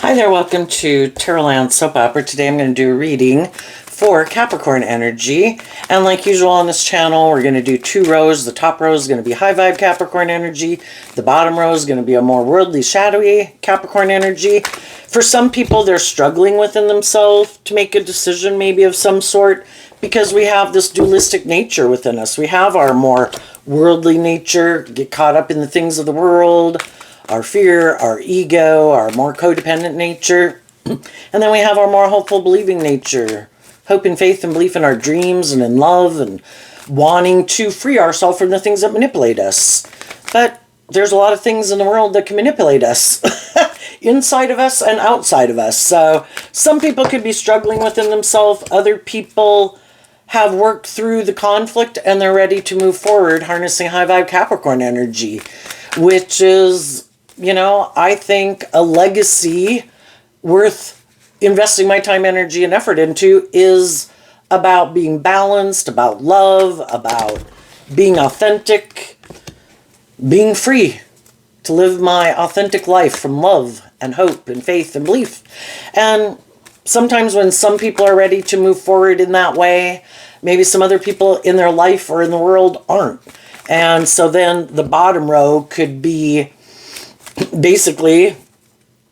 Hi there, welcome to Tarotland Soap Opera. Today I'm going to do a reading for Capricorn energy. And like usual on this channel, we're going to do two rows. The top row is going to be high vibe Capricorn energy. The bottom row is going to be a more worldly, shadowy Capricorn energy. For some people, they're struggling within themselves to make a decision maybe of some sort because we have this dualistic nature within us. We have our more worldly nature, get caught up in the things of the world, our fear, our ego, our more codependent nature. And then we have our more hopeful, believing nature. Hope and faith and belief in our dreams and in love and wanting to free ourselves from the things that manipulate us. But there's a lot of things in the world that can manipulate us. Inside of us and outside of us. So some people could be struggling within themselves. Other people have worked through the conflict and they're ready to move forward harnessing high vibe Capricorn energy, which is, you know, I think a legacy worth investing my time, energy, and effort into is about being balanced, about love, about being authentic, being free to live my authentic life from love and hope and faith and belief. And sometimes when some people are ready to move forward in that way, maybe some other people in their life or in the world aren't. And so then the bottom row could be basically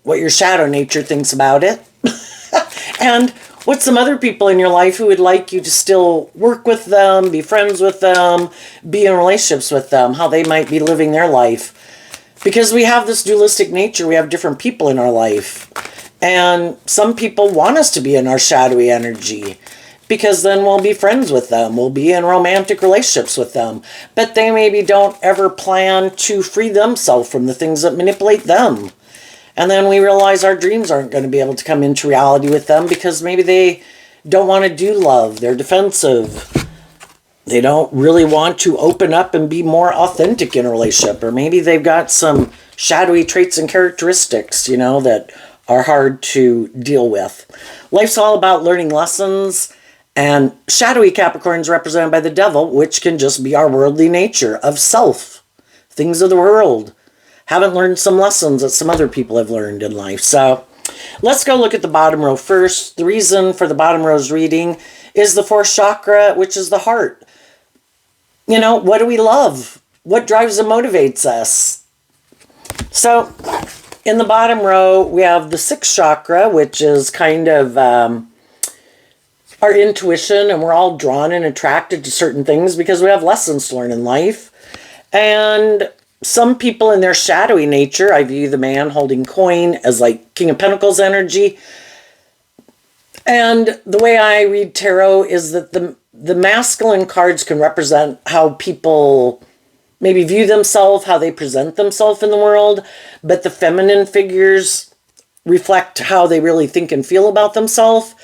what your shadow nature thinks about it. And what some other people in your life who would like you to still work with them, be friends with them, be in relationships with them, how they might be living their life. Because we have this dualistic nature, we have different people in our life. And some people want us to be in our shadowy energy because then we'll be friends with them, we'll be in romantic relationships with them. But they maybe don't ever plan to free themselves from the things that manipulate them. And then we realize our dreams aren't going to be able to come into reality with them because maybe they don't want to do love. They're defensive. They don't really want to open up and be more authentic in a relationship. Or maybe they've got some shadowy traits and characteristics, you know, that are hard to deal with. Life's all about learning lessons. And shadowy Capricorn is represented by the devil, which can just be our worldly nature of self. Things of the world. Haven't learned some lessons that some other people have learned in life. So let's go look at the bottom row first. The reason for the bottom row's reading is the fourth chakra, which is the heart. You know, what do we love? What drives and motivates us? So in the bottom row, we have the sixth chakra, which is kind of our intuition, and we're all drawn and attracted to certain things because we have lessons to learn in life. And some people in their shadowy nature, I view the man holding coin as like King of Pentacles energy. And the way I read tarot is that the masculine cards can represent how people maybe view themselves, how they present themselves in the world, but the feminine figures reflect how they really think and feel about themselves.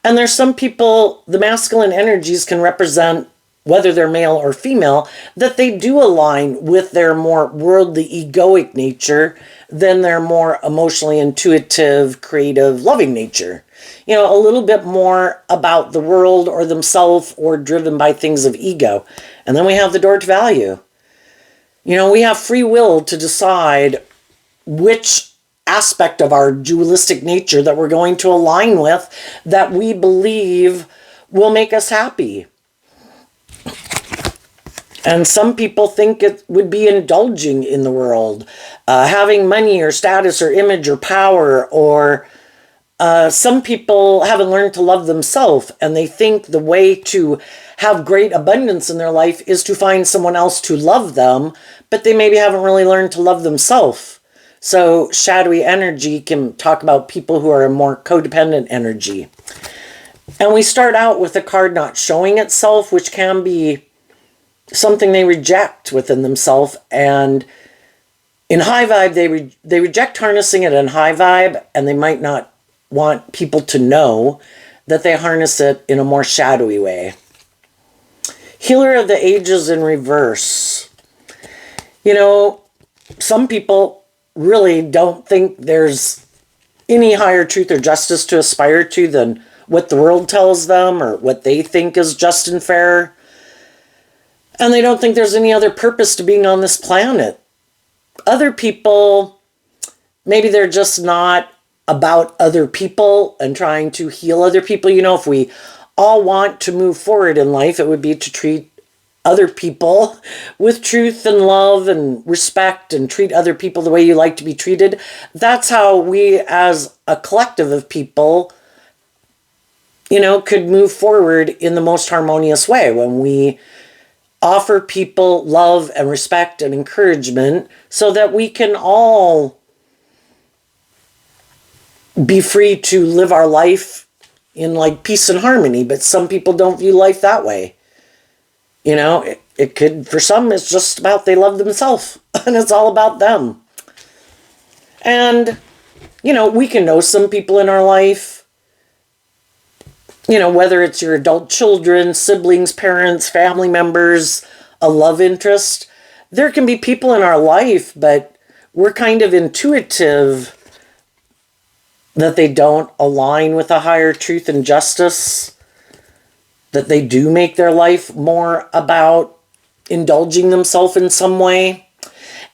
And there's some people, the masculine energies can represent, whether they're male or female, that they do align with their more worldly, egoic nature than their more emotionally intuitive, creative, loving nature. You know, a little bit more about the world or themselves or driven by things of ego. And then we have the door to value. You know, we have free will to decide which aspect of our dualistic nature that we're going to align with that we believe will make us happy. And some people think it would be indulging in the world, having money or status or image or power, or some people haven't learned to love themselves and they think the way to have great abundance in their life is to find someone else to love them, but they maybe haven't really learned to love themselves. So shadowy energy can talk about people who are a more codependent energy. And we start out with a card not showing itself, which can be something they reject within themselves. And in high vibe, they reject harnessing it in high vibe, and they might not want people to know that they harness it in a more shadowy way. Healer of the Ages in reverse. You know, some people really don't think there's any higher truth or justice to aspire to than what the world tells them or what they think is just and fair. And they don't think there's any other purpose to being on this planet. Other people, maybe they're just not about other people and trying to heal other people. You know, if we all want to move forward in life, it would be to treat other people with truth and love and respect and treat other people the way you like to be treated. That's how we as a collective of people, you know, could move forward in the most harmonious way, when we offer people love and respect and encouragement so that we can all be free to live our life in like peace and harmony. But some people don't view life that way. You know, it could, for some, it's just about they love themselves and it's all about them. And, you know, we can know some people in our life, you know, whether it's your adult children, siblings, parents, family members, a love interest. There can be people in our life, but we're kind of intuitive that they don't align with a higher truth and justice, that they do make their life more about indulging themselves in some way.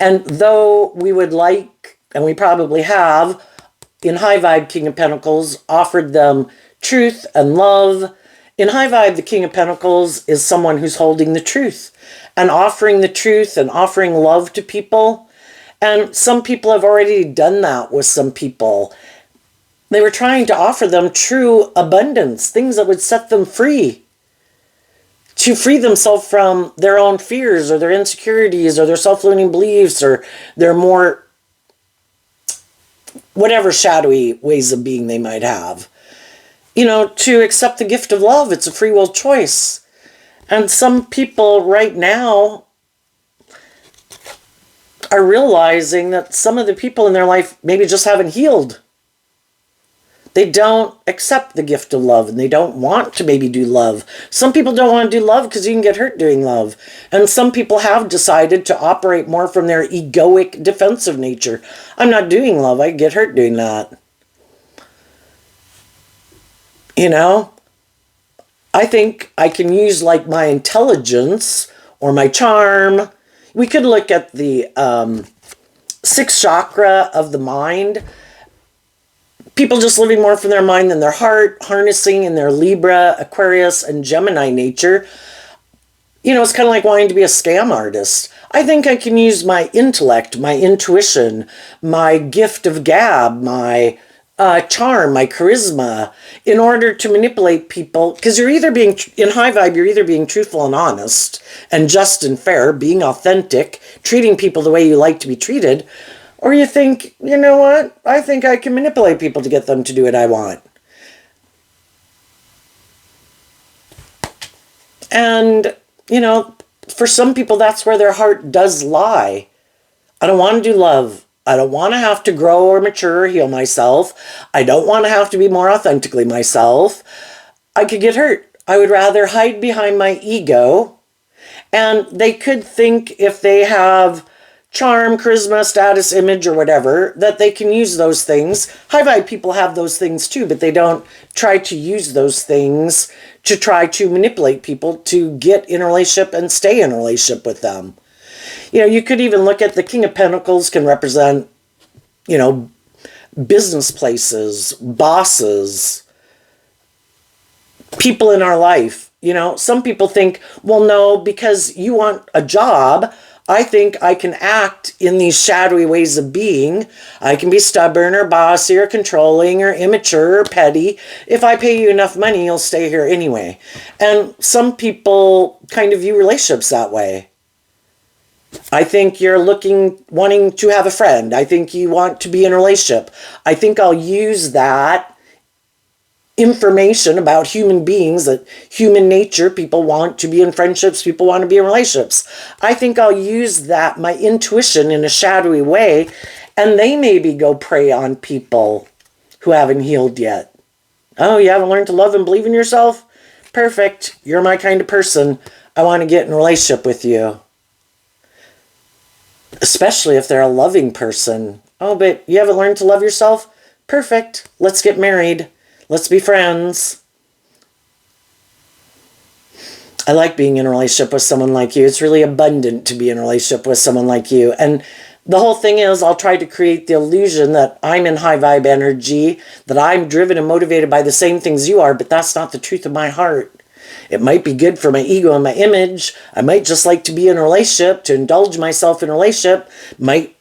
And though we would like, and we probably have, in High Vibe King of Pentacles, offered them truth and love. In High Vibe, the King of Pentacles is someone who's holding the truth and offering the truth and offering love to people. And some people have already done that with some people. They were trying to offer them true abundance, things that would set them free, to free themselves from their own fears or their insecurities or their self-limiting beliefs or their more whatever shadowy ways of being they might have. You know, to accept the gift of love. It's a free will choice. And some people right now are realizing that some of the people in their life maybe just haven't healed. They don't accept the gift of love and they don't want to maybe do love. Some people don't want to do love because you can get hurt doing love. And some people have decided to operate more from their egoic defensive nature. I'm not doing love. I get hurt doing that. You know, I think I can use like my intelligence or my charm. We could look at the sixth chakra of the mind. People just living more from their mind than their heart, harnessing in their Libra, Aquarius, and Gemini nature. You know, it's kind of like wanting to be a scam artist. I think I can use my intellect, my intuition, my gift of gab, my charm, my charisma, in order to manipulate people. Because you're either being, in High Vibe, you're either being truthful and honest, and just and fair, being authentic, treating people the way you like to be treated, or you think, you know what, I think I can manipulate people to get them to do what I want. And, you know, for some people, that's where their heart does lie. I don't want to do love. I don't want to have to grow or mature or heal myself. I don't want to have to be more authentically myself. I could get hurt. I would rather hide behind my ego. And they could think if they have charm, charisma, status, image, or whatever, that they can use those things. High Vibe people have those things too, but they don't try to use those things to try to manipulate people to get in a relationship and stay in a relationship with them. You know, you could even look at the King of Pentacles can represent, you know, business places, bosses, people in our life. You know, some people think, well, no, because you want a job, I think I can act in these shadowy ways of being. I can be stubborn or bossy or controlling or immature or petty. If I pay you enough money, you'll stay here anyway. And some people kind of view relationships that way. I think you're wanting to have a friend. I think you want to be in a relationship. I think I'll use that information about human beings, that human nature, people want to be in friendships, people want to be in relationships. I think I'll use that, my intuition, in a shadowy way, and they maybe go prey on people who haven't healed yet. Oh, you haven't learned to love and believe in yourself? Perfect. You're my kind of person. I want to get in a relationship with you. Especially if they're a loving person. Oh, but you haven't learned to love yourself? Perfect. Let's get married. Let's be friends. I like being in a relationship with someone like you. It's really abundant to be in a relationship with someone like you. And The whole thing is I'll try to create the illusion that I'm in high vibe energy, that I'm driven and motivated by the same things you are, but that's not the truth of my heart. It might be good for my ego and my image. I might just like to be in a relationship, to indulge myself in a relationship. Might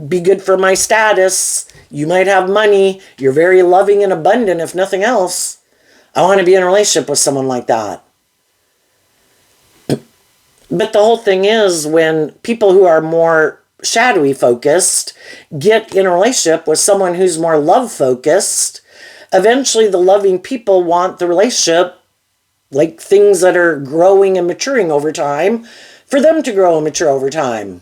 be good for my status. You might have money. You're very loving and abundant, if nothing else. I want to be in a relationship with someone like that. But the whole thing is, when people who are more shadowy focused get in a relationship with someone who's more love focused, eventually the loving people want the relationship, like things that are growing and maturing over time, for them to grow and mature over time.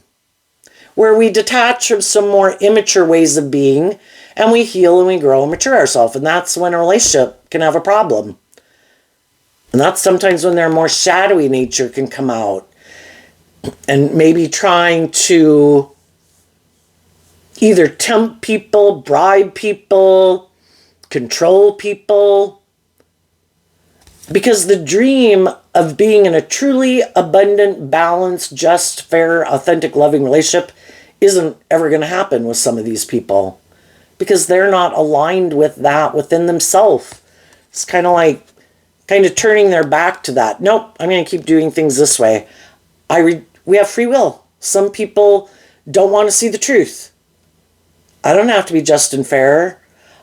Where we detach from some more immature ways of being, and we heal and we grow and mature ourselves. And that's when a relationship can have a problem. And that's sometimes when their more shadowy nature can come out. And maybe trying to either tempt people, bribe people, control people. Because the dream of being in a truly abundant, balanced, just, fair, authentic, loving relationship isn't ever going to happen with some of these people. Because they're not aligned with that within themselves. It's kind of turning their back to that. Nope, I'm going to keep doing things this way. We have free will. Some people don't want to see the truth. I don't have to be just and fair.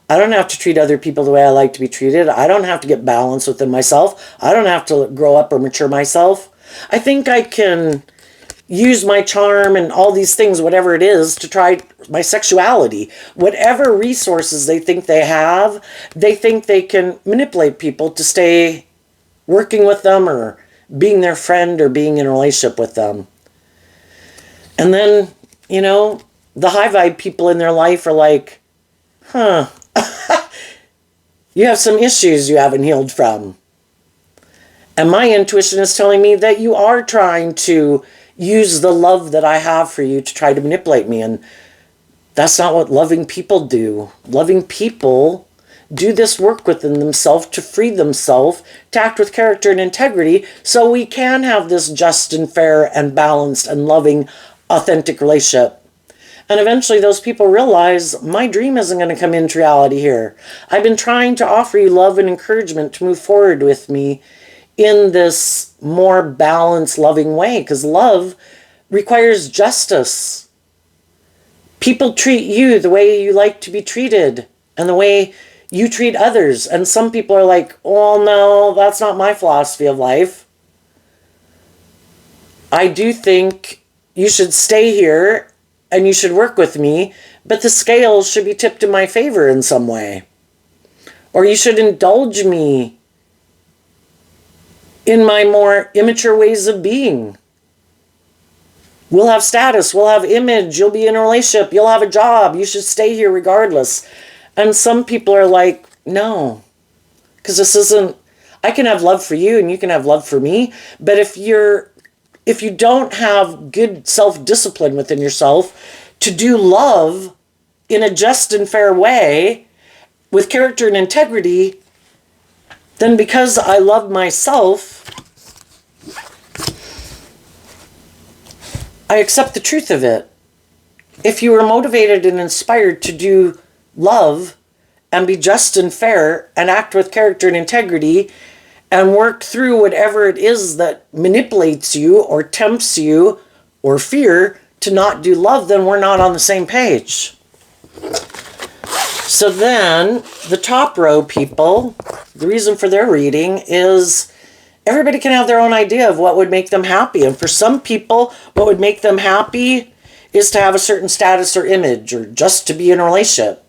I don't have to treat other people the way I like to be treated. I don't have to get balance within myself. I don't have to grow up or mature myself. I think I can use my charm and all these things, whatever it is, to try my sexuality. Whatever resources they think they have, they think they can manipulate people to stay working with them or being their friend or being in a relationship with them. And then, the high vibe people in their life are like, you have some issues you haven't healed from. And my intuition is telling me that you are trying to use the love that I have for you to try to manipulate me. And that's not what loving people do. Loving people do this work within themselves to free themselves, to act with character and integrity, so we can have this just and fair and balanced and loving, authentic relationship. And eventually those people realize, my dream isn't going to come into reality here. I've been trying to offer you love and encouragement to move forward with me in this more balanced, loving way, because love requires justice. People treat you the way you like to be treated and the way you treat others. And some people are like, oh no, that's not my philosophy of life. I do think you should stay here and you should work with me, but the scales should be tipped in my favor in some way. Or you should indulge me in my more immature ways of being. We'll have status, we'll have image, you'll be in a relationship, you'll have a job, you should stay here regardless. And some people are like, no, because this isn't, I can have love for you and you can have love for me, but if you don't have good self-discipline within yourself to do love in a just and fair way with character and integrity, then because I love myself, I accept the truth of it. If you are motivated and inspired to do love and be just and fair and act with character and integrity and work through whatever it is that manipulates you or tempts you or fear to not do love, then we're not on the same page. So then the top row people, the reason for their reading is everybody can have their own idea of what would make them happy. And for some people, what would make them happy is to have a certain status or image or just to be in a relationship.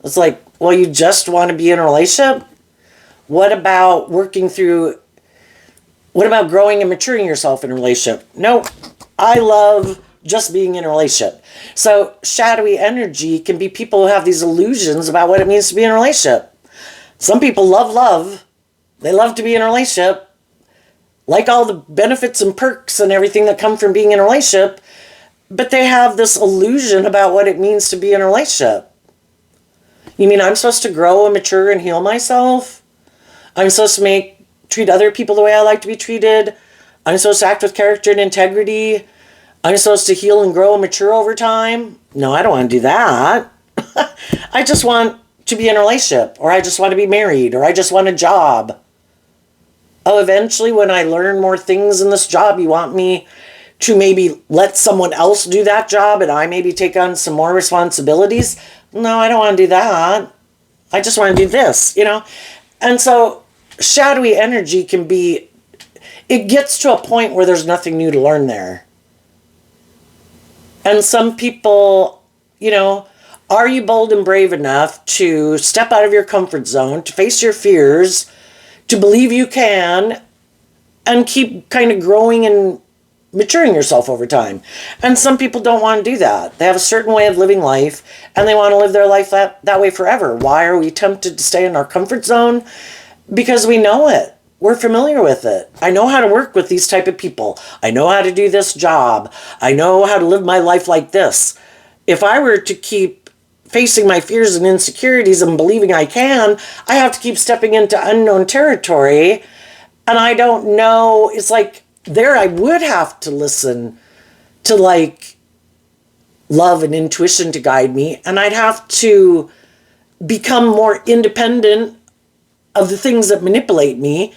It's like, well, you just want to be in a relationship? What about growing and maturing yourself in a relationship? No, I love just being in a relationship. So shadowy energy can be people who have these illusions about what it means to be in a relationship. Some people love love. They love to be in a relationship, like all the benefits and perks and everything that come from being in a relationship, but they have this illusion about what it means to be in a relationship. You mean I'm supposed to grow and mature and heal myself? I'm supposed to treat other people the way I like to be treated? I'm supposed to act with character and integrity? I'm supposed to heal and grow and mature over time. No, I don't want to do that. I just want to be in a relationship, or I just want to be married, or I just want a job. Oh, eventually when I learn more things in this job, you want me to maybe let someone else do that job and I maybe take on some more responsibilities? No, I don't want to do that. I just want to do this, you know? And so shadowy energy can be, it gets to a point where there's nothing new to learn there. And some people, you know, are you bold and brave enough to step out of your comfort zone, to face your fears, to believe you can, and keep kind of growing and maturing yourself over time? And some people don't want to do that. They have a certain way of living life, and they want to live their life that way forever. Why are we tempted to stay in our comfort zone? Because we know it. We're familiar with it. I know how to work with these type of people. I know how to do this job. I know how to live my life like this. If I were to keep facing my fears and insecurities and believing I can, I have to keep stepping into unknown territory. And I don't know, it's like there I would have to listen to like love and intuition to guide me. And I'd have to become more independent of the things that manipulate me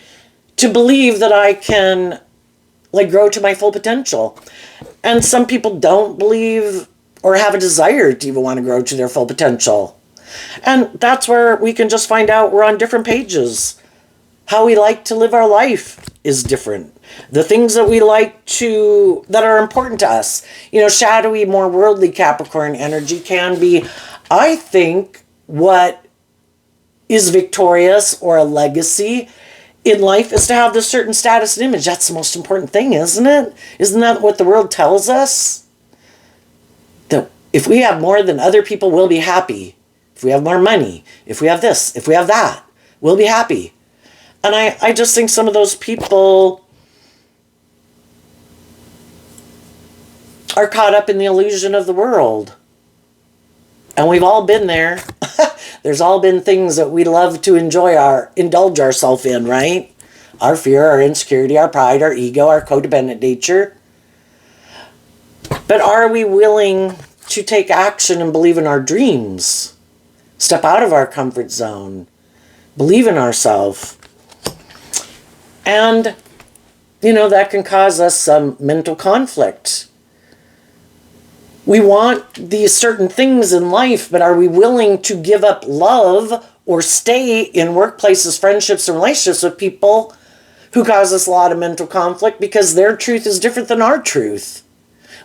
to believe that I can like grow to my full potential. And some people don't believe or have a desire to even want to grow to their full potential. And that's where we can just find out we're on different pages. How we like to live our life is different. The things that we like to, that are important to us. You know, shadowy, more worldly Capricorn energy can be, I think, what is victorious or a legacy in life is to have this certain status and image. That's the most important thing, isn't it? Isn't that what the world tells us? That if we have more than other people, we'll be happy. If we have more money, if we have this, if we have that, we'll be happy. And I just think some of those people are caught up in the illusion of the world. And we've all been there. There's all been things that we love to indulge ourselves in, right? Our fear, our insecurity, our pride, our ego, our codependent nature. But are we willing to take action and believe in our dreams? Step out of our comfort zone. Believe in ourselves. And, you know, that can cause us some mental conflict. We want these certain things in life, but are we willing to give up love or stay in workplaces, friendships, and relationships with people who cause us a lot of mental conflict because their truth is different than our truth?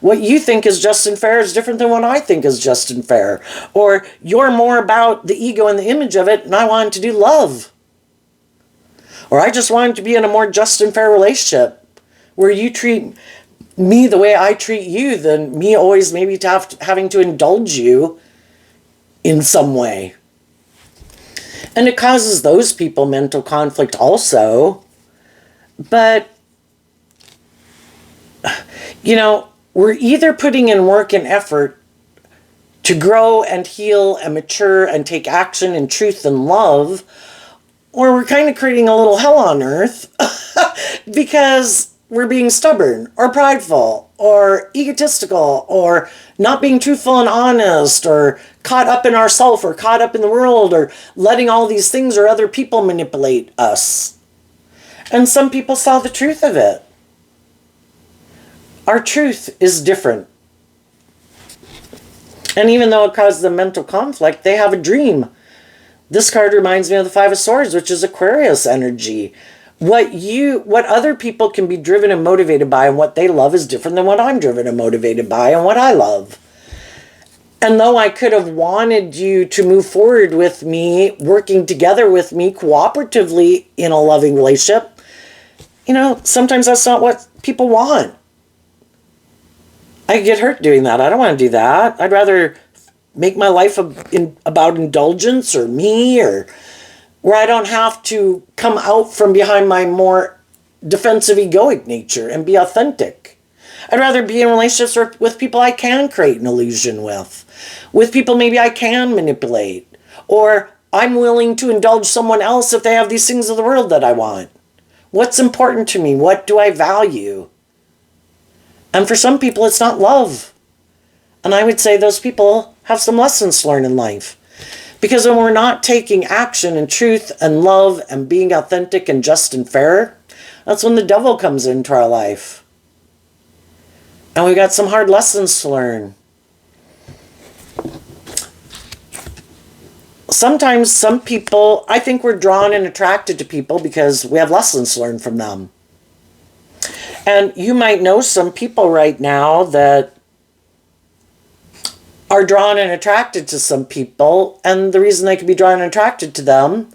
What you think is just and fair is different than what I think is just and fair. Or you're more about the ego and the image of it, and I want to do love. Or I just want to be in a more just and fair relationship where you treat me the way I treat you than me always maybe having to indulge you in some way. And it causes those people mental conflict also. But, you know, we're either putting in work and effort to grow and heal and mature and take action in truth and love, or we're kind of creating a little hell on earth because we're being stubborn or prideful or egotistical or not being truthful and honest or caught up in ourself or caught up in the world or letting all these things or other people manipulate us. And some people saw the truth of it. Our truth is different. And even though it caused them mental conflict, they have a dream. This card reminds me of the Five of Swords, which is Aquarius energy. What other people can be driven and motivated by and what they love is different than what I'm driven and motivated by and what I love. And though I could have wanted you to move forward with me, working together with me cooperatively in a loving relationship, you know, sometimes that's not what people want. I get hurt doing that. I don't want to do that. I'd rather make my life about indulgence or me, or where I don't have to come out from behind my more defensive egoic nature and be authentic. I'd rather be in relationships with people I can create an illusion with people maybe I can manipulate, or I'm willing to indulge someone else if they have these things of the world that I want. What's important to me? What do I value? And for some people, it's not love. And I would say those people have some lessons to learn in life. Because when we're not taking action and truth and love and being authentic and just and fair, that's when the devil comes into our life. And we've got some hard lessons to learn. Sometimes some people, I think we're drawn and attracted to people because we have lessons to learn from them. And you might know some people right now that are drawn and attracted to some people, and the reason they could be drawn and attracted to them,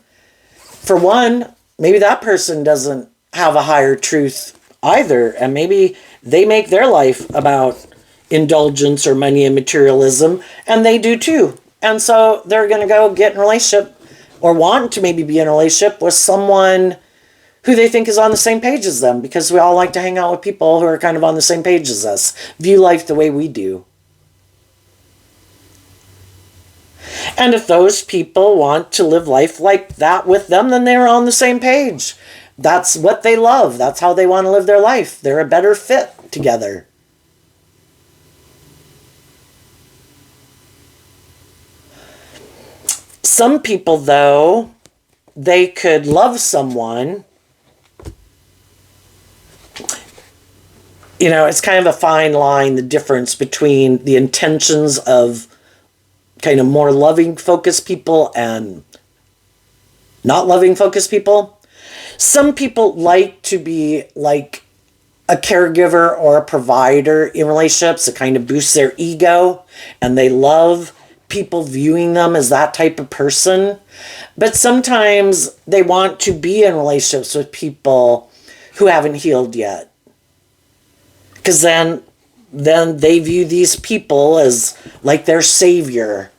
for one, maybe that person doesn't have a higher truth either, and maybe they make their life about indulgence or money and materialism, and they do too. And so they're going to go get in a relationship or want to maybe be in a relationship with someone who they think is on the same page as them, because we all like to hang out with people who are kind of on the same page as us, view life the way we do. And if those people want to live life like that with them, then they're on the same page. That's what they love. That's how they want to live their life. They're a better fit together. Some people, though, they could love someone. You know, it's kind of a fine line, the difference between the intentions of kind of more loving focused people and not loving focused people. Some people like to be like a caregiver or a provider in relationships. It kind of boosts their ego, and they love people viewing them as that type of person. But sometimes they want to be in relationships with people who haven't healed yet, because then they view these people as like their savior.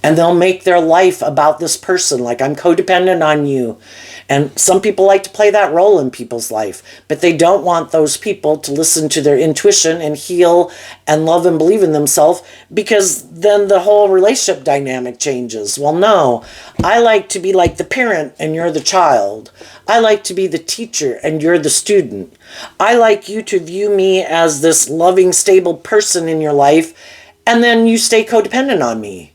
And they'll make their life about this person, like I'm codependent on you. And some people like to play that role in people's life, but they don't want those people to listen to their intuition and heal and love and believe in themselves, because then the whole relationship dynamic changes. Well, no, I like to be like the parent and you're the child. I like to be the teacher and you're the student. I like you to view me as this loving, stable person in your life, and then you stay codependent on me.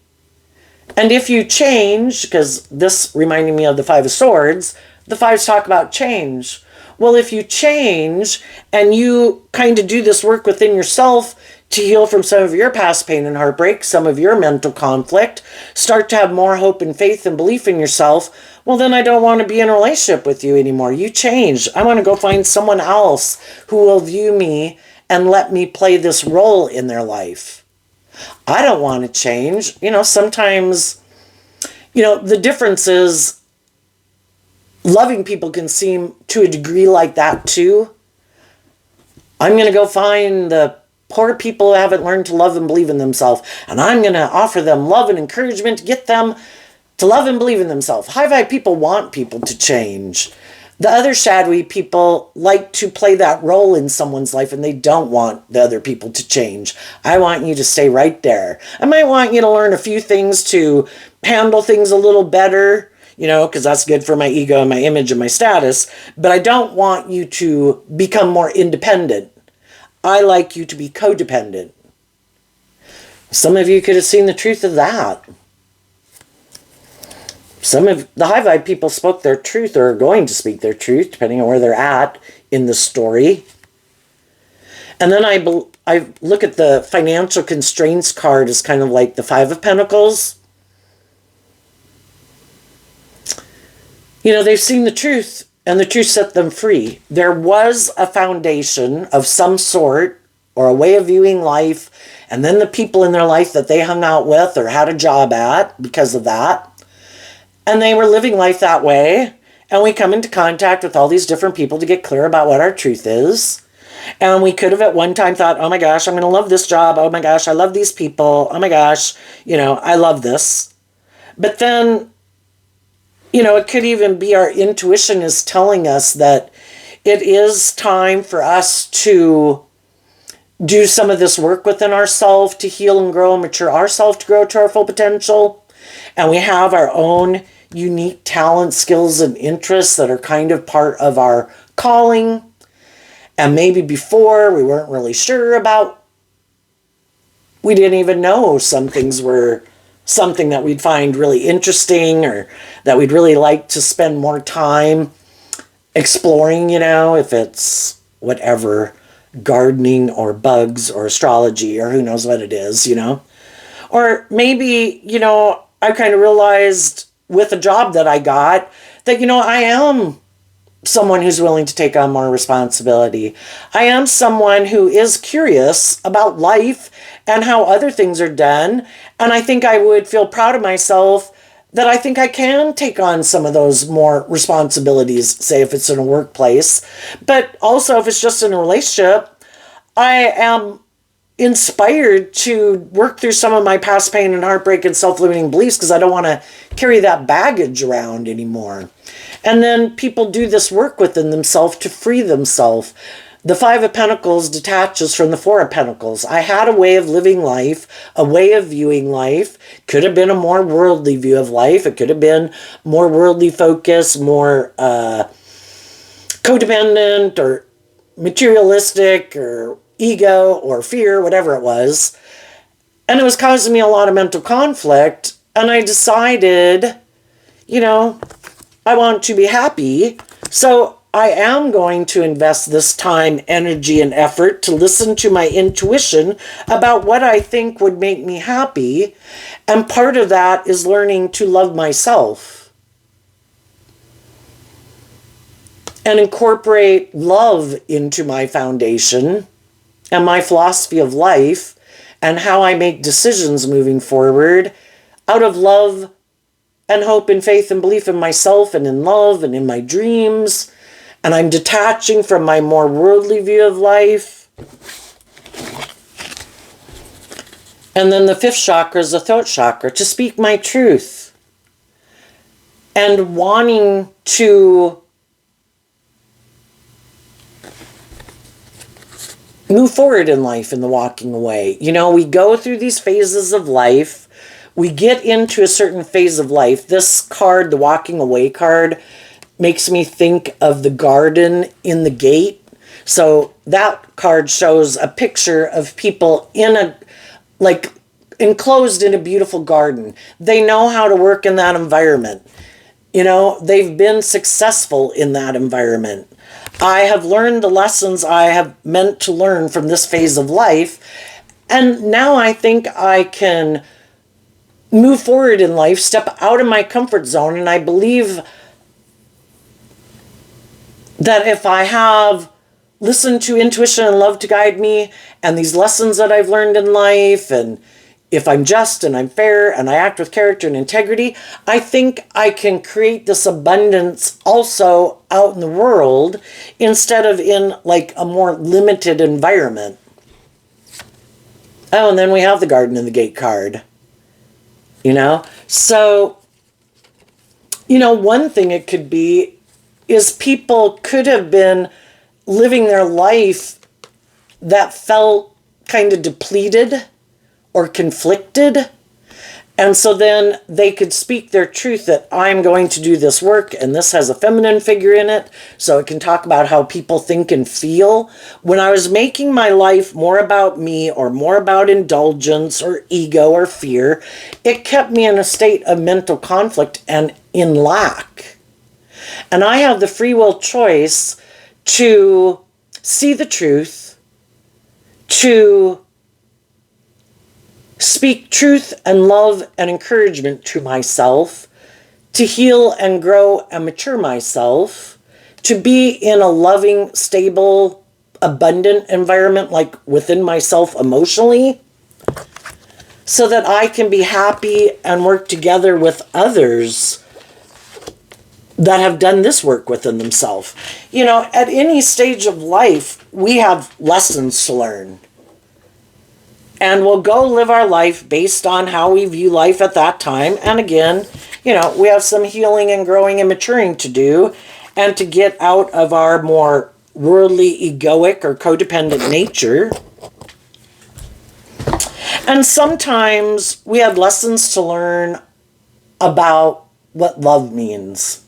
And if you change, because this reminded me of the Five of Swords, the Fives talk about change. Well, if you change and you kind of do this work within yourself to heal from some of your past pain and heartbreak, some of your mental conflict, start to have more hope and faith and belief in yourself, well, then I don't want to be in a relationship with you anymore. You changed. I want to go find someone else who will view me and let me play this role in their life. I don't want to change. You know, sometimes, you know, the difference is loving people can seem to a degree like that too. I'm going to go find the poor people who haven't learned to love and believe in themselves, and I'm going to offer them love and encouragement to get them to love and believe in themselves. High vibe people want people to change. The other shadowy people like to play that role in someone's life, and they don't want the other people to change. I want you to stay right there. I might want you to learn a few things to handle things a little better, you know, because that's good for my ego and my image and my status, but I don't want you to become more independent. I like you to be codependent. Some of you could have seen the truth of that. Some of the high vibe people spoke their truth, or are going to speak their truth, depending on where they're at in the story. And then I look at the financial constraints card as kind of like the Five of Pentacles. You know, they've seen the truth, and the truth set them free. There was a foundation of some sort, or a way of viewing life, and then the people in their life that they hung out with or had a job at because of that. And they were living life that way. And we come into contact with all these different people to get clear about what our truth is. And we could have at one time thought, oh my gosh, I'm going to love this job. Oh my gosh, I love these people. Oh my gosh, you know, I love this. But then, you know, it could even be our intuition is telling us that it is time for us to do some of this work within ourselves to heal and grow and mature ourselves to grow to our full potential. And we have our own unique talents, skills, and interests that are kind of part of our calling. And maybe before we weren't really sure about, we didn't even know some things were something that we'd find really interesting or that we'd really like to spend more time exploring, if it's whatever, gardening or bugs or astrology or who knows what it is, Or maybe, I kind of realized with a job that I got that, I am someone who's willing to take on more responsibility. I am someone who is curious about life and how other things are done. And I think I would feel proud of myself that I think I can take on some of those more responsibilities, say if it's in a workplace. But also if it's just in a relationship, I am inspired to work through some of my past pain and heartbreak and self-limiting beliefs because I don't want to carry that baggage around anymore. And then people do this work within themselves to free themselves. The Five of Pentacles detaches from the Four of Pentacles. I had a way of living life, a way of viewing life. Could have been a more worldly view of life. It could have been more worldly focused, more codependent or materialistic or ego or fear, whatever it was. And it was causing me a lot of mental conflict. And I decided, I want to be happy. So I am going to invest this time, energy, and effort to listen to my intuition about what I think would make me happy. And part of that is learning to love myself and incorporate love into my foundation and my philosophy of life and how I make decisions moving forward out of love and hope and faith and belief in myself and in love and in my dreams. And I'm detaching from my more worldly view of life. And then the fifth chakra is the throat chakra, to speak my truth. And wanting to move forward in life in the walking away. We go through these phases of life. We get into a certain phase of life. This card, the walking away card, makes me think of the garden in the gate. So that card shows a picture of people enclosed in a beautiful garden. They know how to work in that environment. They've been successful in that environment. I have learned the lessons I have meant to learn from this phase of life. And now I think I can move forward in life, step out of my comfort zone. And I believe that if I have listened to intuition and love to guide me and these lessons that I've learned in life, and if I'm just and I'm fair and I act with character and integrity, I think I can create this abundance also out in the world instead of in a more limited environment. Oh, and then we have the garden in the gate card. So, one thing it could be is people could have been living their life that felt kind of depleted or conflicted. And so then they could speak their truth that I'm going to do this work, and this has a feminine figure in it, so it can talk about how people think and feel. When I was making my life more about me or more about indulgence or ego or fear, it kept me in a state of mental conflict and in lack. And I have the free will choice to see the truth, to speak truth and love and encouragement to myself, to heal and grow and mature myself, to be in a loving, stable, abundant environment like within myself emotionally, so that I can be happy and work together with others that have done this work within themselves. At any stage of life, we have lessons to learn. And we'll go live our life based on how we view life at that time. And again, we have some healing and growing and maturing to do, and to get out of our more worldly, egoic, or codependent nature. And sometimes we have lessons to learn about what love means.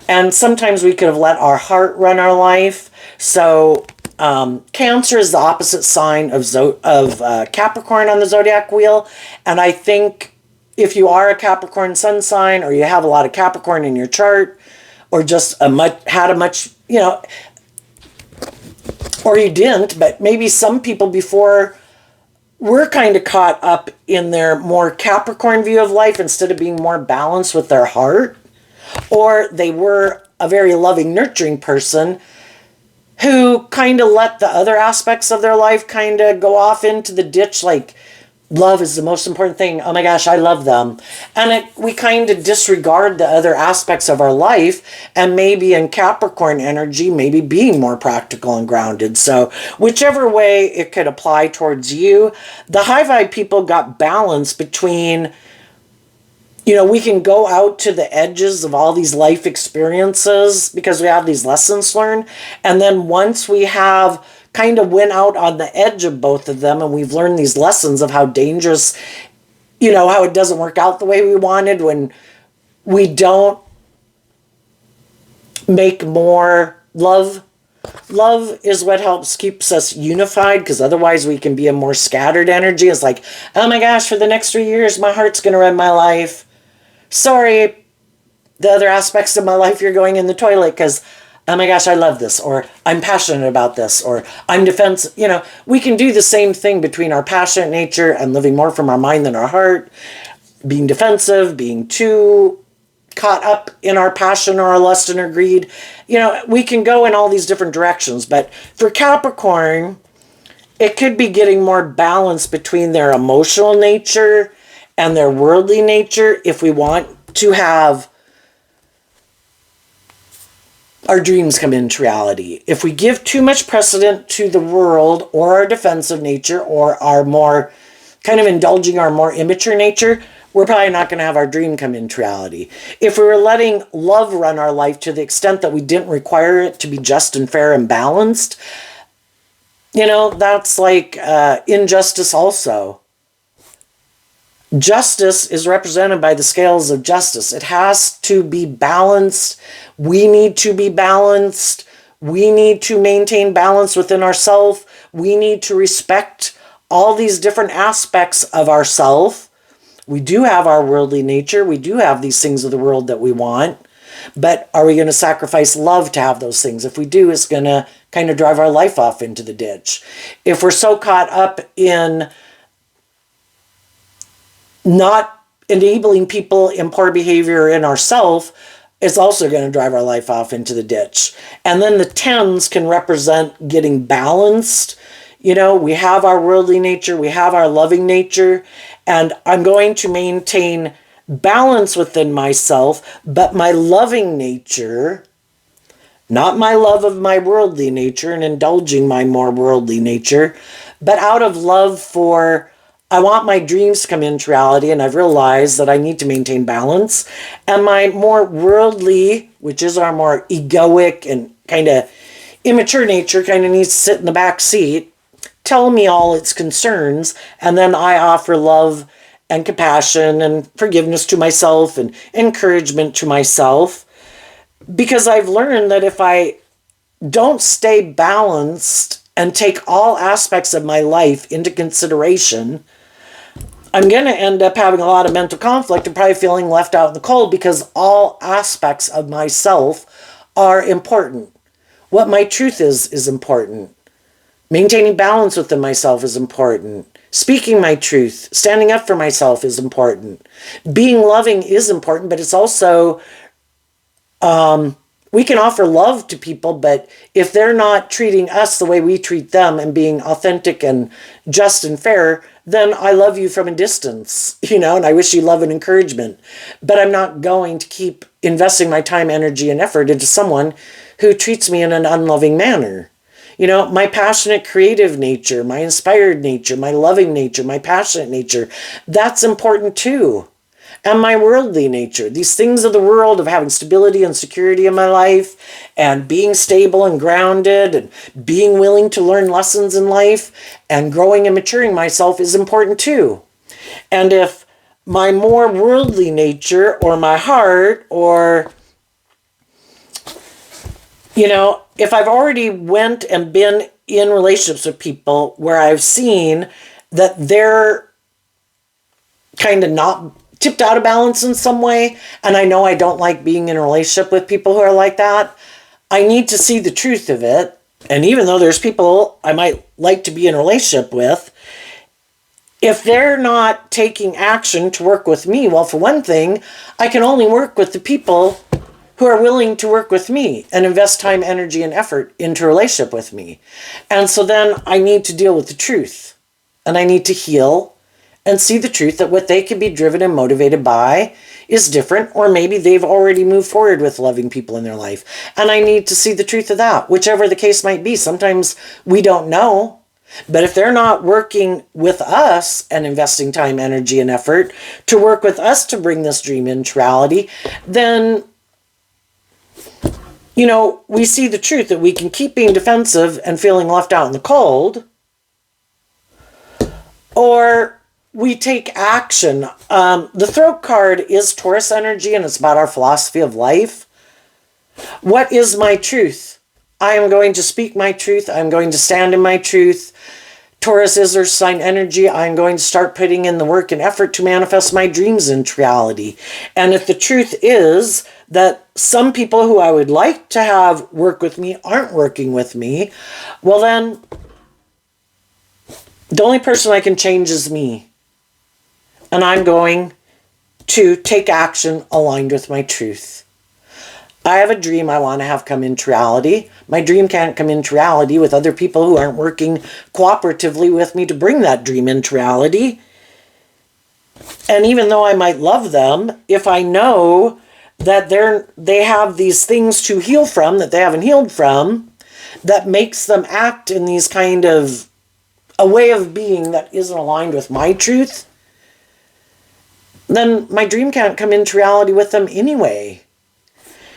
And sometimes we could have let our heart run our life. So Cancer is the opposite sign of Capricorn on the zodiac wheel. And I think if you are a Capricorn sun sign, or you have a lot of Capricorn in your chart, or just had a much, you know, or you didn't, but maybe some people before were kind of caught up in their more Capricorn view of life instead of being more balanced with their heart. Or they were a very loving, nurturing person who kind of let the other aspects of their life kind of go off into the ditch, like love is the most important thing. Oh my gosh, I love them. And we kind of disregard the other aspects of our life, and maybe in Capricorn energy, maybe being more practical and grounded. So whichever way it could apply towards you, the high vibe people got balance between, you know, we can go out to the edges of all these life experiences because we have these lessons learned. And then once we have kind of went out on the edge of both of them and we've learned these lessons of how dangerous, you know, how it doesn't work out the way we wanted when we don't make more love. Love is what keeps us unified, because otherwise we can be a more scattered energy. It's like, oh my gosh, for the next 3 years, my heart's going to run my life. Sorry, the other aspects of my life, you're going in the toilet because, oh my gosh, I love this, or I'm passionate about this, or I'm defensive. You know, we can do the same thing between our passionate nature and living more from our mind than our heart, being defensive, being too caught up in our passion or our lust and our greed. You know, we can go in all these different directions. But for Capricorn, it could be getting more balance between their emotional nature and their worldly nature if we want to have our dreams come into reality. If we give too much precedent to the world or our defensive nature or our more kind of indulging our more immature nature, we're probably not going to have our dream come into reality. If we were letting love run our life to the extent that we didn't require it to be just and fair and balanced, you know, that's like injustice also. Justice is represented by the scales of justice. It has to be balanced. We need to be balanced. We need to maintain balance within ourselves. We need to respect all these different aspects of ourself. We do have our worldly nature. We do have these things of the world that we want. But are we going to sacrifice love to have those things? If we do, it's going to kind of drive our life off into the ditch. If we're so caught up in not enabling people in poor behavior in ourselves, it's also going to drive our life off into the ditch. And then the 10s can represent getting balanced. You know, we have our worldly nature, we have our loving nature, and I'm going to maintain balance within myself, but my loving nature, not my love of my worldly nature and indulging my more worldly nature, but out of love for, I want my dreams to come into reality, and I've realized that I need to maintain balance. And my more worldly, which is our more egoic and kind of immature nature, kind of needs to sit in the back seat, tell me all its concerns, and then I offer love and compassion and forgiveness to myself and encouragement to myself. Because I've learned that if I don't stay balanced and take all aspects of my life into consideration, I'm going to end up having a lot of mental conflict and probably feeling left out in the cold, because all aspects of myself are important. What my truth is important. Maintaining balance within myself is important. Speaking my truth, standing up for myself is important. Being loving is important, but it's also, we can offer love to people, but if they're not treating us the way we treat them and being authentic and just and fair, then I love you from a distance, you know, and I wish you love and encouragement. But I'm not going to keep investing my time, energy, and effort into someone who treats me in an unloving manner. You know, my passionate, creative nature, my inspired nature, my loving nature, my passionate nature, that's important too. And my worldly nature, these things of the world of having stability and security in my life and being stable and grounded and being willing to learn lessons in life and growing and maturing myself is important too. And if my more worldly nature or my heart or You know, if I've already went and been in relationships with people where I've seen that they're kind of not tipped out of balance in some way, and I know I don't like being in a relationship with people who are like that, I need to see the truth of it. And even though there's people I might like to be in a relationship with, if they're not taking action to work with me, well, for one thing, I can only work with the people who are willing to work with me and invest time, energy, and effort into a relationship with me. And so then I need to deal with the truth. And I need to heal and see the truth that what they can be driven and motivated by is different, or maybe they've already moved forward with loving people in their life. And I need to see the truth of that, whichever the case might be. Sometimes we don't know. But if they're not working with us and investing time, energy, and effort to work with us to bring this dream into reality, then, you know, we see the truth that we can keep being defensive and feeling left out in the cold, or we take action. The throat card is Taurus energy, and it's about our philosophy of life. What is my truth? I am going to speak my truth. I'm going to stand in my truth. Taurus is Earth sign energy. I'm going to start putting in the work and effort to manifest my dreams into reality. And if the truth is that some people who I would like to have work with me aren't working with me, well then, the only person I can change is me. And I'm going to take action aligned with my truth. I have a dream I want to have come into reality. My dream can't come into reality with other people who aren't working cooperatively with me to bring that dream into reality. And even though I might love them, if I know that they have these things to heal from that they haven't healed from, that makes them act in these kind of a way of being that isn't aligned with my truth, then my dream can't come into reality with them anyway.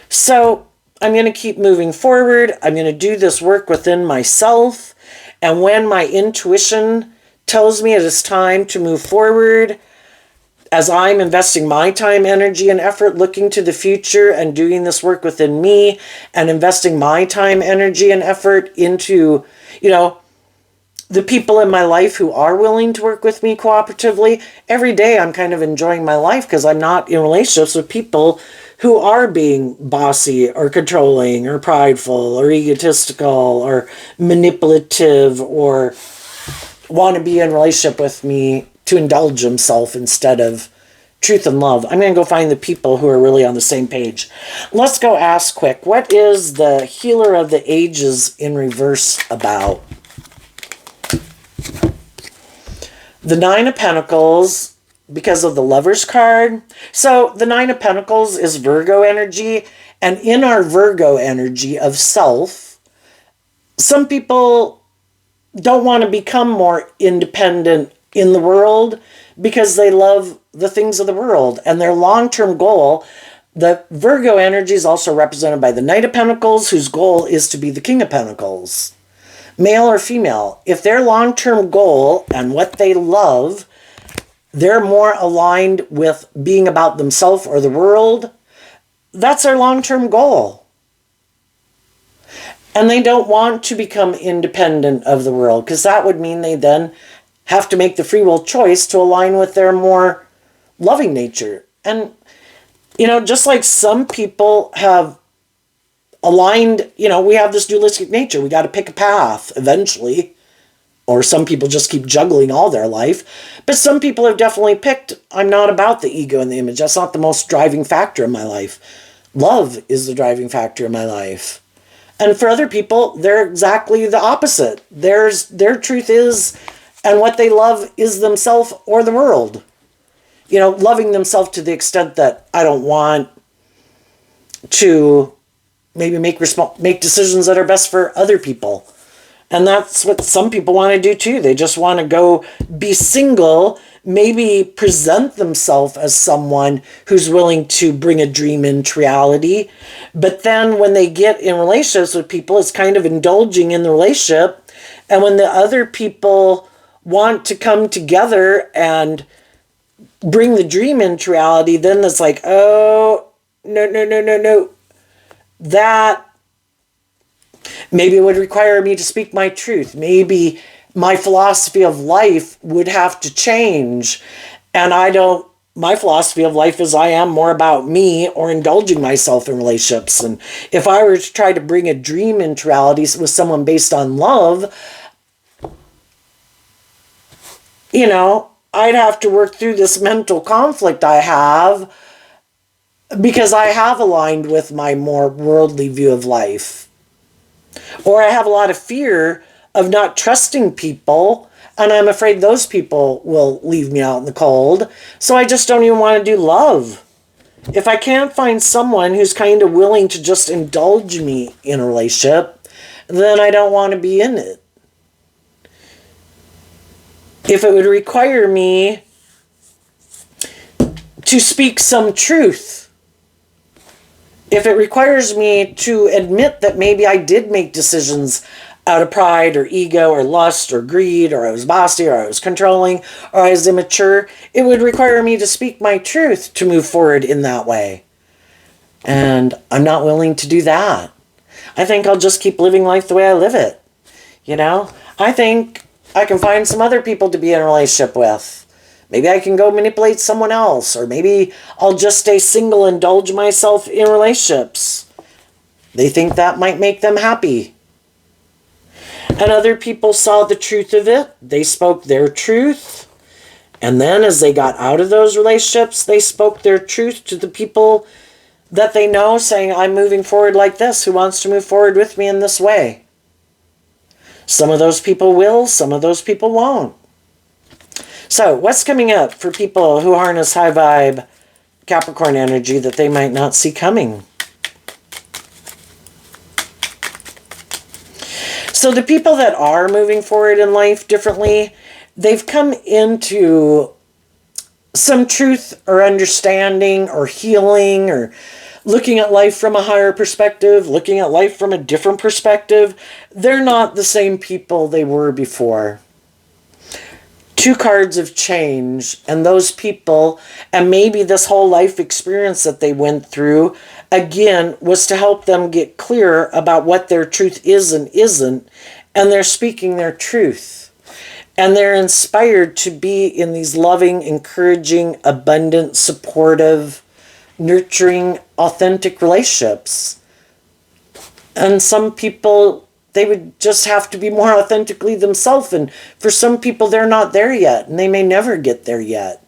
So I'm going to keep moving forward. I'm going to do this work within myself. And when my intuition tells me it is time to move forward, as I'm investing my time, energy, and effort looking to the future and doing this work within me and investing my time, energy, and effort into, you know, the people in my life who are willing to work with me cooperatively, every day I'm kind of enjoying my life because I'm not in relationships with people who are being bossy or controlling or prideful or egotistical or manipulative or want to be in a relationship with me to indulge himself instead of truth and love. I'm going to go find the people who are really on the same page. Let's go ask quick, what is the Healer of the Ages in reverse about? The Nine of Pentacles, because of the Lover's card. So the Nine of Pentacles is Virgo energy. And in our Virgo energy of self, some people don't want to become more independent in the world because they love the things of the world. And their long-term goal, the Virgo energy is also represented by the Knight of Pentacles, whose goal is to be the King of Pentacles. Male or female, if their long-term goal and what they love, they're more aligned with being about themselves or the world, that's their long-term goal. And they don't want to become independent of the world, because that would mean they then have to make the free will choice to align with their more loving nature. And, you know, just like some people have aligned, you know, we have this dualistic nature. We got to pick a path eventually. Or some people just keep juggling all their life. But some people have definitely picked, I'm not about the ego and the image. That's not the most driving factor in my life. Love is the driving factor in my life. And for other people, they're exactly the opposite. Their truth is, and what they love is themselves or the world. You know, loving themselves to the extent that I don't want to maybe make decisions that are best for other people. And that's what some people want to do too. They just want to go be single, maybe present themselves as someone who's willing to bring a dream into reality. But then when they get in relationships with people, it's kind of indulging in the relationship. And when the other people want to come together and bring the dream into reality, then it's like, oh, no. That Maybe it would require me to speak my truth. Maybe my philosophy of life would have to change. And my philosophy of life is I am more about me or indulging myself in relationships. And if I were to try to bring a dream into reality with someone based on love, I'd have to work through this mental conflict I have because I have aligned with my more worldly view of life. Or I have a lot of fear of not trusting people, and I'm afraid those people will leave me out in the cold. So I just don't even want to do love. If I can't find someone who's kind of willing to just indulge me in a relationship, then I don't want to be in it. If it would require me to speak some truth, if it requires me to admit that maybe I did make decisions out of pride or ego or lust or greed, or I was bossy, or I was controlling, or I was immature, it would require me to speak my truth to move forward in that way. And I'm not willing to do that. I think I'll just keep living life the way I live it. I think I can find some other people to be in a relationship with. Maybe I can go manipulate someone else, or maybe I'll just stay single and indulge myself in relationships. They think that might make them happy. And other people saw the truth of it. They spoke their truth. And then as they got out of those relationships, they spoke their truth to the people that they know, saying, I'm moving forward like this. Who wants to move forward with me in this way? Some of those people will, some of those people won't. So what's coming up for people who harness high vibe Capricorn energy that they might not see coming? So the people that are moving forward in life differently, they've come into some truth or understanding or healing, or looking at life from a higher perspective, looking at life from a different perspective. They're not the same people they were before. Two cards of change, and those people, and maybe this whole life experience that they went through, again, was to help them get clear about what their truth is and isn't, and they're speaking their truth. And they're inspired to be in these loving, encouraging, abundant, supportive, nurturing, authentic relationships. And some people, they would just have to be more authentically themselves. And for some people, they're not there yet, and they may never get there yet.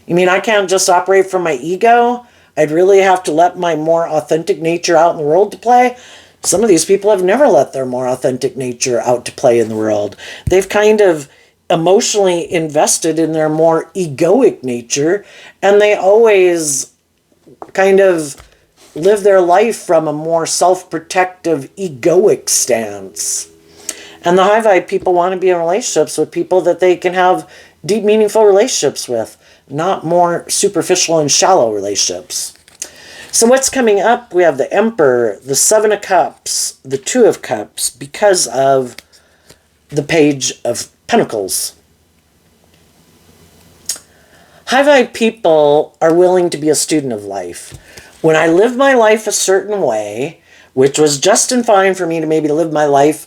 You mean I can't just operate from my ego? I'd really have to let my more authentic nature out in the world to play? Some of these people have never let their more authentic nature out to play in the world. They've kind of emotionally invested in their more egoic nature, and they always kind of live their life from a more self-protective, egoic stance. And the high vibe people want to be in relationships with people that they can have deep, meaningful relationships with, not more superficial and shallow relationships. So what's coming up? We have the Emperor, the Seven of Cups, the Two of Cups, because of the Page of Pentacles. High vibe people are willing to be a student of life. When I lived my life a certain way, which was just and fine for me to maybe live my life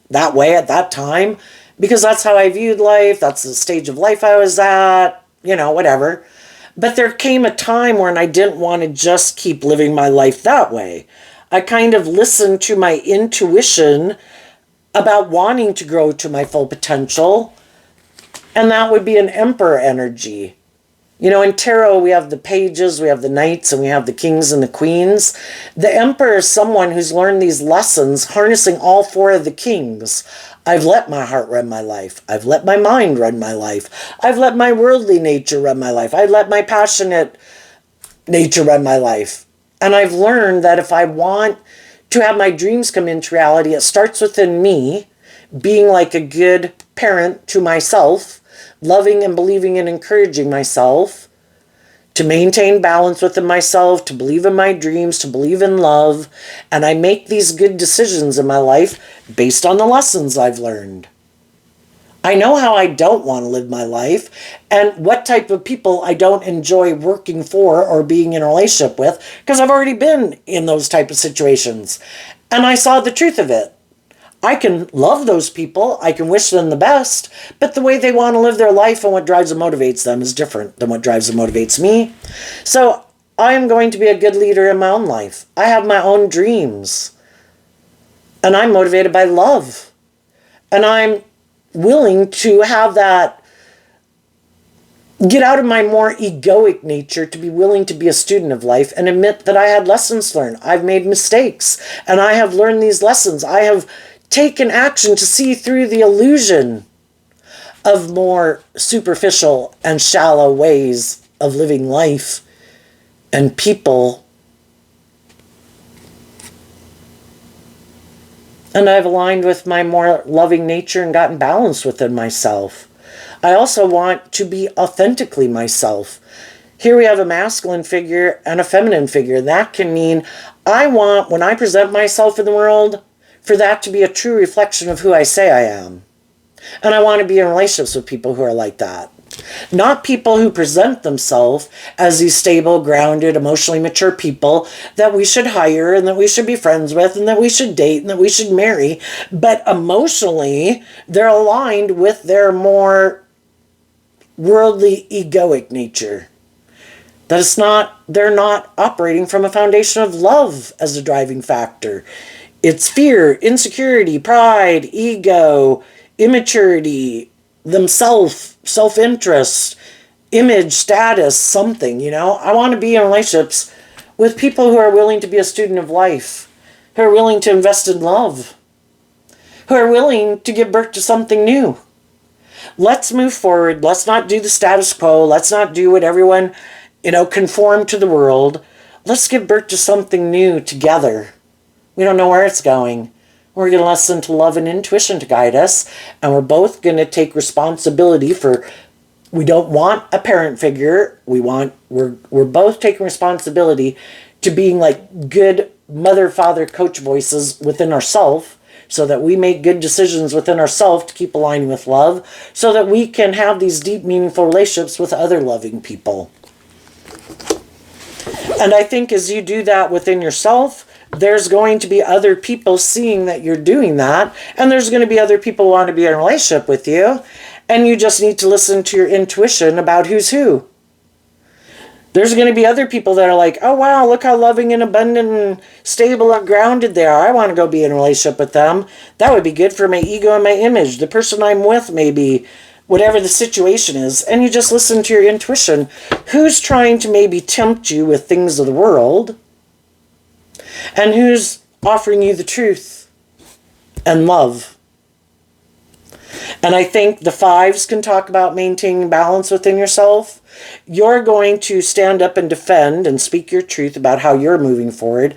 that way at that time, because that's how I viewed life, that's the stage of life I was at, whatever. But there came a time when I didn't want to just keep living my life that way. I kind of listened to my intuition about wanting to grow to my full potential, and that would be an Emperor energy. In tarot, we have the pages, we have the knights, and we have the kings and the queens. The Emperor is someone who's learned these lessons, harnessing all four of the kings. I've let my heart run my life. I've let my mind run my life. I've let my worldly nature run my life. I've let my passionate nature run my life. And I've learned that if I want to have my dreams come into reality, it starts within me, being like a good parent to myself, loving and believing and encouraging myself, to maintain balance within myself, to believe in my dreams, to believe in love. And I make these good decisions in my life based on the lessons I've learned. I know how I don't want to live my life and what type of people I don't enjoy working for or being in a relationship with, because I've already been in those type of situations. And I saw the truth of it. I can love those people, I can wish them the best, but the way they want to live their life and what drives and motivates them is different than what drives and motivates me. So I am going to be a good leader in my own life. I have my own dreams. And I'm motivated by love. And I'm willing to have that, get out of my more egoic nature to be willing to be a student of life and admit that I had lessons learned. I've made mistakes and I have learned these lessons. I have taken action to see through the illusion of more superficial and shallow ways of living life and people. And I've aligned with my more loving nature and gotten balanced within myself. I also want to be authentically myself. Here we have a masculine figure and a feminine figure. That can mean I want, when I present myself in the world, for that to be a true reflection of who I say I am. And I want to be in relationships with people who are like that. Not people who present themselves as these stable, grounded, emotionally mature people that we should hire and that we should be friends with and that we should date and that we should marry. But emotionally, they're aligned with their more worldly, egoic nature. That it's not, they're not operating from a foundation of love as a driving factor. It's fear, insecurity, pride, ego, immaturity, themself, self-interest, image, status, something, you know. I want to be in relationships with people who are willing to be a student of life, who are willing to invest in love, who are willing to give birth to something new. Let's move forward. Let's not do the status quo. Let's not do what everyone, conform to the world. Let's give birth to something new together. We don't know where it's going. We're going to listen to love and intuition to guide us. And we're both going to take responsibility for, we don't want a parent figure. We're both taking responsibility to being like good mother, father, coach voices within ourselves, so that we make good decisions within ourselves to keep aligning with love, so that we can have these deep, meaningful relationships with other loving people. And I think as you do that within yourself, there's going to be other people seeing that you're doing that, and there's going to be other people who want to be in a relationship with you, and you just need to listen to your intuition about who's who. There's going to be other people that are like, oh wow, look how loving and abundant and stable and grounded they are. I want to go be in a relationship with them. That would be good for my ego and my image. The person I'm with, maybe, whatever the situation is. And you just listen to your intuition. Who's trying to maybe tempt you with things of the world? And who's offering you the truth and love? And I think the fives can talk about maintaining balance within yourself. You're going to stand up and defend and speak your truth about how you're moving forward.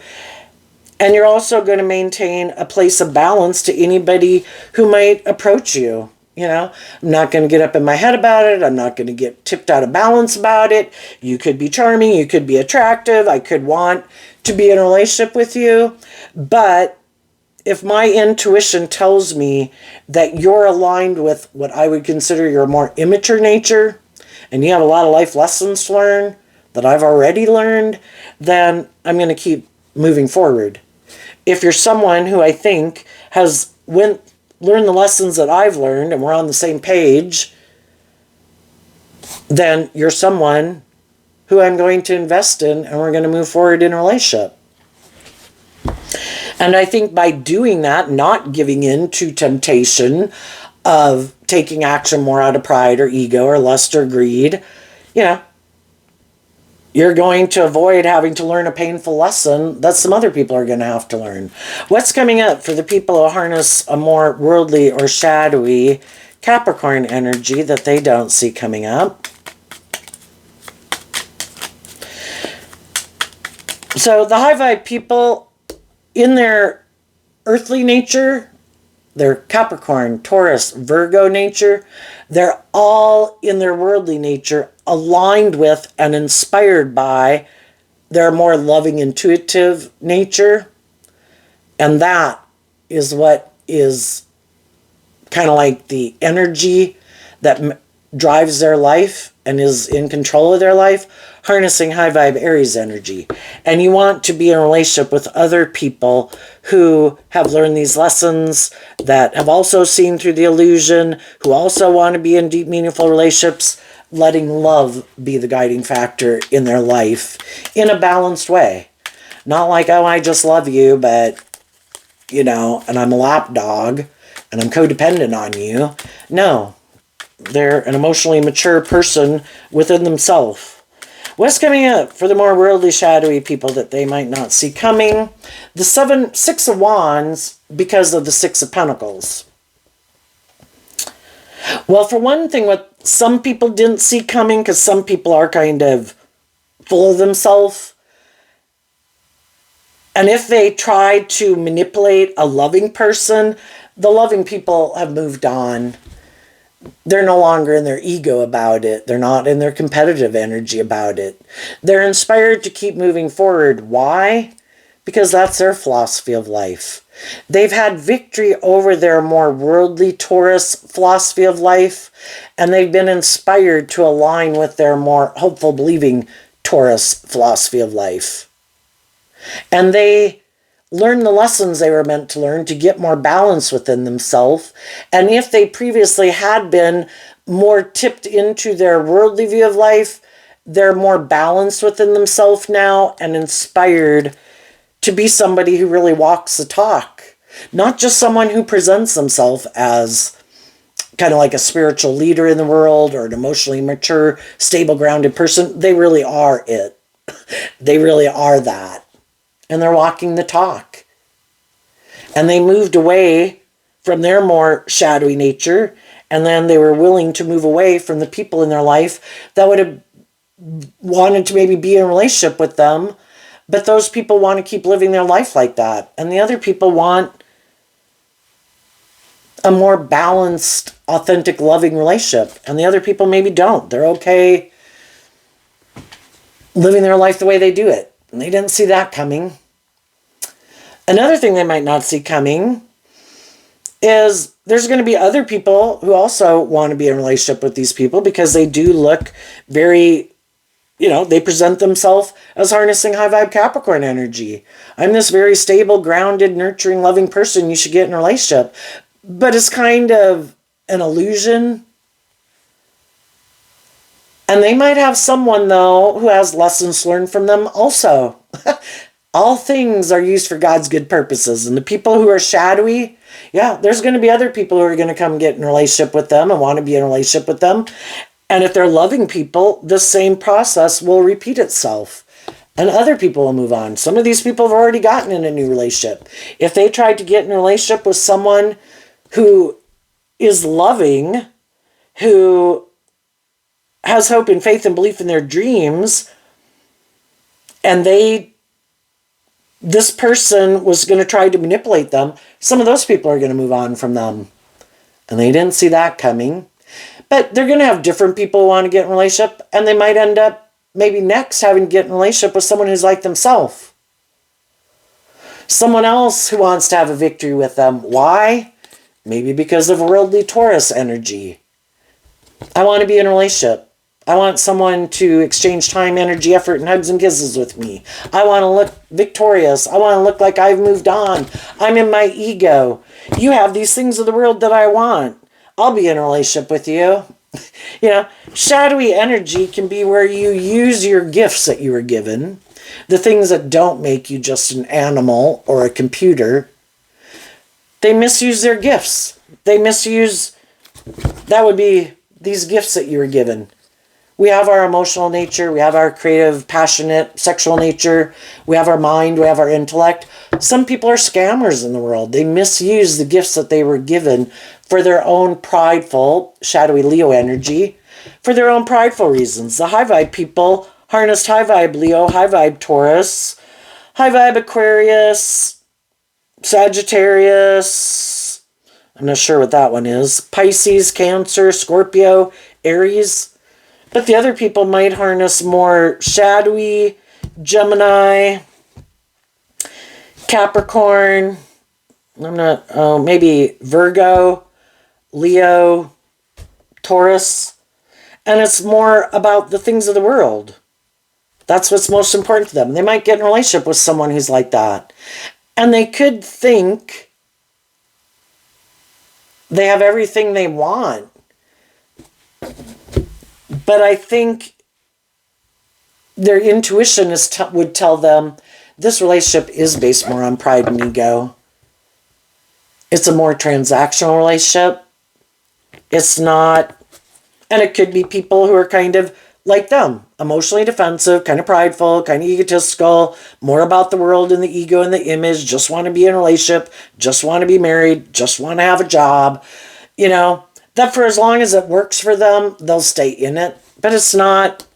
And you're also going to maintain a place of balance to anybody who might approach you. I'm not going to get up in my head about it. I'm not going to get tipped out of balance about it. You could be charming. You could be attractive. I could want to be in a relationship with you. But if my intuition tells me that you're aligned with what I would consider your more immature nature, and you have a lot of life lessons to learn that I've already learned, then I'm going to keep moving forward. If you're someone who I think has learned the lessons that I've learned and we're on the same page, then you're someone who I'm going to invest in and we're going to move forward in a relationship. And I think by doing that, not giving in to temptation of taking action more out of pride or ego or lust or greed, you're going to avoid having to learn a painful lesson that some other people are going to have to learn. What's coming up for the people who harness a more worldly or shadowy Capricorn energy that they don't see coming up? So the high vibe people, in their earthly nature, their Capricorn, Taurus, Virgo nature, they're all in their worldly nature aligned with and inspired by their more loving, intuitive nature. And that is what is kind of like the energy that drives their life and is in control of their life, harnessing high vibe Aries energy. And you want to be in a relationship with other people who have learned these lessons, that have also seen through the illusion, who also want to be in deep, meaningful relationships, letting love be the guiding factor in their life in a balanced way. Not like, oh, I just love you, but, you know, and I'm a lapdog and I'm codependent on you. No, they're an emotionally mature person within themselves. What's coming up for the more worldly, shadowy people that they might not see coming? The Six of Wands, because of the Six of Pentacles. Well, for one thing, what some people didn't see coming, because some people are kind of full of themselves, and if they try to manipulate a loving person, the loving people have moved on. They're no longer in their ego about it. They're not in their competitive energy about it. They're inspired to keep moving forward. Why? Because that's their philosophy of life. They've had victory over their more worldly Taurus philosophy of life, and they've been inspired to align with their more hopeful, believing Taurus philosophy of life. And they learn the lessons they were meant to learn to get more balance within themselves. And if they previously had been more tipped into their worldly view of life, they're more balanced within themselves now and inspired to be somebody who really walks the talk. Not just someone who presents themselves as kind of like a spiritual leader in the world or an emotionally mature, stable, grounded person. They really are it. They really are that. And they're walking the talk. And they moved away from their more shadowy nature, and then they were willing to move away from the people in their life that would have wanted to maybe be in a relationship with them, but those people want to keep living their life like that. And the other people want a more balanced, authentic, loving relationship. And the other people maybe don't. They're okay living their life the way they do it. And they didn't see that coming. Another thing they might not see coming is there's going to be other people who also want to be in a relationship with these people because they do look very, you know, they present themselves as harnessing high vibe Capricorn energy. I'm this very stable, grounded, nurturing, loving person. You should get in a relationship. But it's kind of an illusion. And they might have someone, though, who has lessons learned from them also. All things are used for God's good purposes. And the people who are shadowy, yeah, there's going to be other people who are going to come get in a relationship with them and want to be in a relationship with them. And if they're loving people, the same process will repeat itself. And other people will move on. Some of these people have already gotten in a new relationship. If they tried to get in a relationship with someone who is loving, who has hope and faith and belief in their dreams, and this person was going to try to manipulate them, some of those people are going to move on from them. And they didn't see that coming. But they're going to have different people who want to get in a relationship, and they might end up maybe next having to get in a relationship with someone who's like themselves. Someone else who wants to have a victory with them. Why? Maybe because of worldly Taurus energy. I want to be in a relationship. I want someone to exchange time, energy, effort, and hugs and kisses with me. I want to look victorious. I want to look like I've moved on. I'm in my ego. You have these things of the world that I want. I'll be in a relationship with you. You know, shadowy energy can be where you use your gifts that you were given, the things that don't make you just an animal or a computer. They misuse their gifts. They misuse, that would be these gifts that you were given. We have our emotional nature. We have our creative, passionate, sexual nature. We have our mind. We have our intellect. Some people are scammers in the world. They misuse the gifts that they were given for their own prideful, shadowy Leo energy, for their own prideful reasons. The high vibe people harnessed high vibe Leo, high vibe Taurus, high vibe Aquarius, Sagittarius, I'm not sure what that one is, Pisces, Cancer, Scorpio, Aries. But the other people might harness more shadowy, Gemini, Capricorn, maybe Virgo, Leo, Taurus. And it's more about the things of the world. That's what's most important to them. They might get in a relationship with someone who's like that. And they could think they have everything they want. But I think their intuition would tell them this relationship is based more on pride and ego. It's a more transactional relationship. It's not, and it could be people who are kind of like them, emotionally defensive, kind of prideful, kind of egotistical, more about the world and the ego and the image, just want to be in a relationship, just want to be married, just want to have a job, you know, that for as long as it works for them, they'll stay in it. But it's not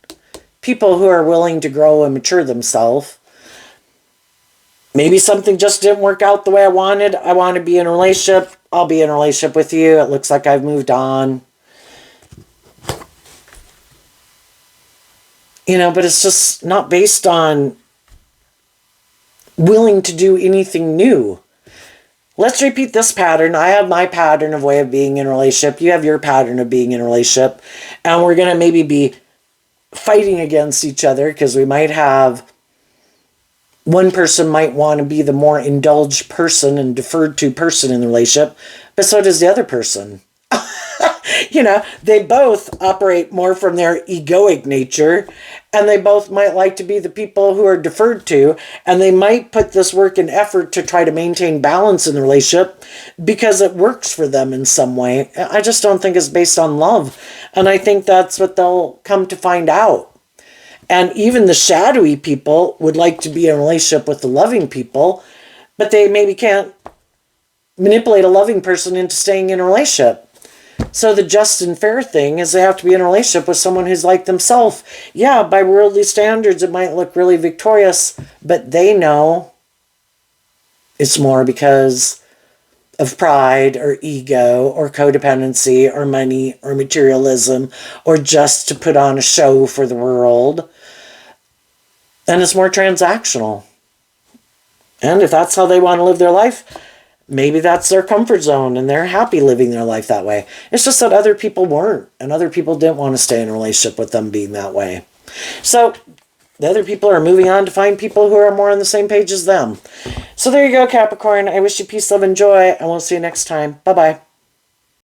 people who are willing to grow and mature themselves. Maybe something just didn't work out the way I wanted. I want to be in a relationship. I'll be in a relationship with you. It looks like I've moved on. You know, but it's just not based on willing to do anything new. Let's repeat this pattern. I have my pattern of way of being in a relationship. You have your pattern of being in a relationship. And we're going to maybe be fighting against each other because we might have, one person might want to be the more indulged person and deferred to person in the relationship, but so does the other person. You know, they both operate more from their egoic nature, and they both might like to be the people who are deferred to, and they might put this work and effort to try to maintain balance in the relationship because it works for them in some way. I just don't think it's based on love, and I think that's what they'll come to find out. And even the shadowy people would like to be in a relationship with the loving people, but they maybe can't manipulate a loving person into staying in a relationship. So the just and fair thing is they have to be in a relationship with someone who's like themselves. Yeah, by worldly standards, it might look really victorious, but they know it's more because of pride or ego or codependency or money or materialism or just to put on a show for the world. And it's more transactional. And if that's how they want to live their life, maybe that's their comfort zone and they're happy living their life that way. It's just that other people weren't, and other people didn't want to stay in a relationship with them being that way. So the other people are moving on to find people who are more on the same page as them. So there you go, Capricorn. I wish you peace, love, and joy, and we'll see you next time. Bye-bye.